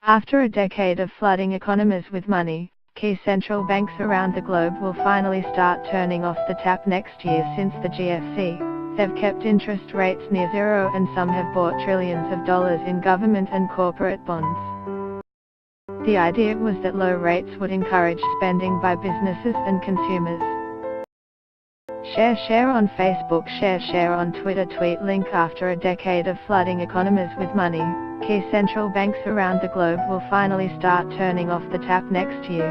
After a decade of flooding economies with money, key central banks around the globe will finally start turning off the tap next year. Since the GFC, they've kept interest rates near zero and some have bought trillions of dollars in government and corporate bonds. The idea was that low rates would encourage spending by businesses and consumers. Share on Facebook, share on Twitter. Tweet link. After a decade of flooding economies with money, key central banks around the globe will finally start turning off the tap next year.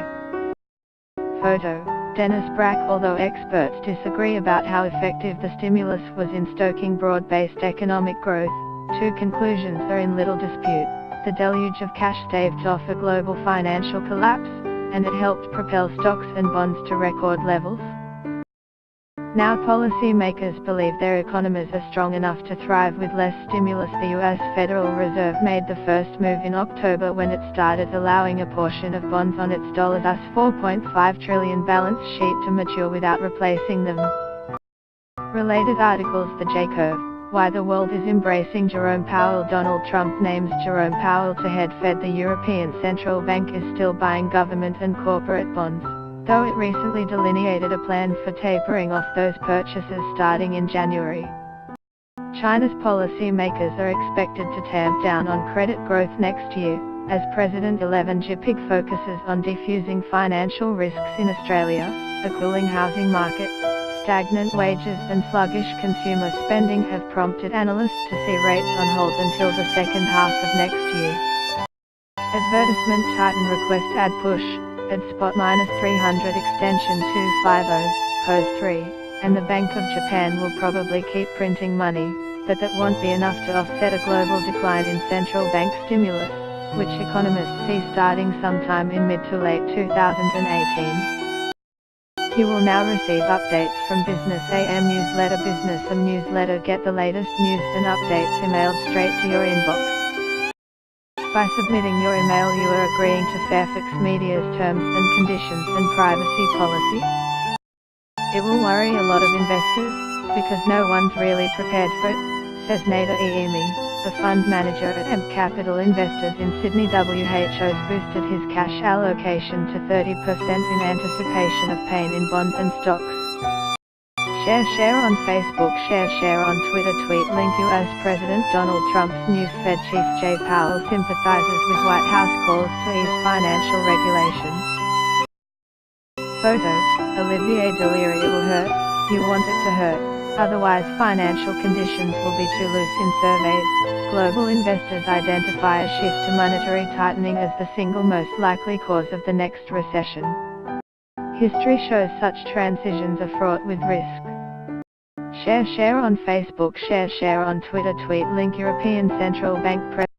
Photo: Dennis Brack. Although experts disagree about how effective the stimulus was in stoking broad-based economic growth, two conclusions are in little dispute. The deluge of cash staved off a global financial collapse, and it helped propel stocks and bonds to record levels. Now policymakers believe their economies are strong enough to thrive with less stimulus. The US Federal Reserve made the first move in October when it started allowing a portion of bonds on its $4.5 trillion balance sheet to mature without replacing them. Related articles: The J-Curve, Why the World is Embracing Jerome Powell. Donald Trump names Jerome Powell to head Fed. The European Central Bank is still buying government and corporate bonds, though it recently delineated a plan for tapering off those purchases starting in January. China's policymakers are expected to tamp down on credit growth next year, as President-elect Xi Jinping focuses on defusing financial risks in Australia. A cooling housing market, stagnant wages and sluggish consumer spending have prompted analysts to see rates on hold until the second half of next year. Advertisement: Titan request ad push. Ad spot -300 extension 250, pose 3, and the Bank of Japan will probably keep printing money, but that won't be enough to offset a global decline in central bank stimulus, which economists see starting sometime in mid to late 2018. You will now receive updates from Business AM newsletter. Business AM newsletter. Get the latest news and updates emailed straight to your inbox. By submitting your email, you are agreeing to Fairfax Media's terms and conditions and privacy policy. It will worry a lot of investors, because no one's really prepared for it, says Nader Eimi, the fund manager at AMP Capital Investors in Sydney. WHO's boosted his cash allocation to 30% in anticipation of pain in bonds and stocks. Share on Facebook, share on Twitter. Tweet link. US President Donald Trump's new Fed Chief Jay Powell sympathizes with White House calls to ease financial regulations. Photo: Olivier Delire. It will hurt, you want it to hurt, otherwise financial conditions will be too loose. In surveys, global investors identify a shift to monetary tightening as the single most likely cause of the next recession. History shows such transitions are fraught with risk. Share on Facebook, share on Twitter. Tweet link. European Central Bank President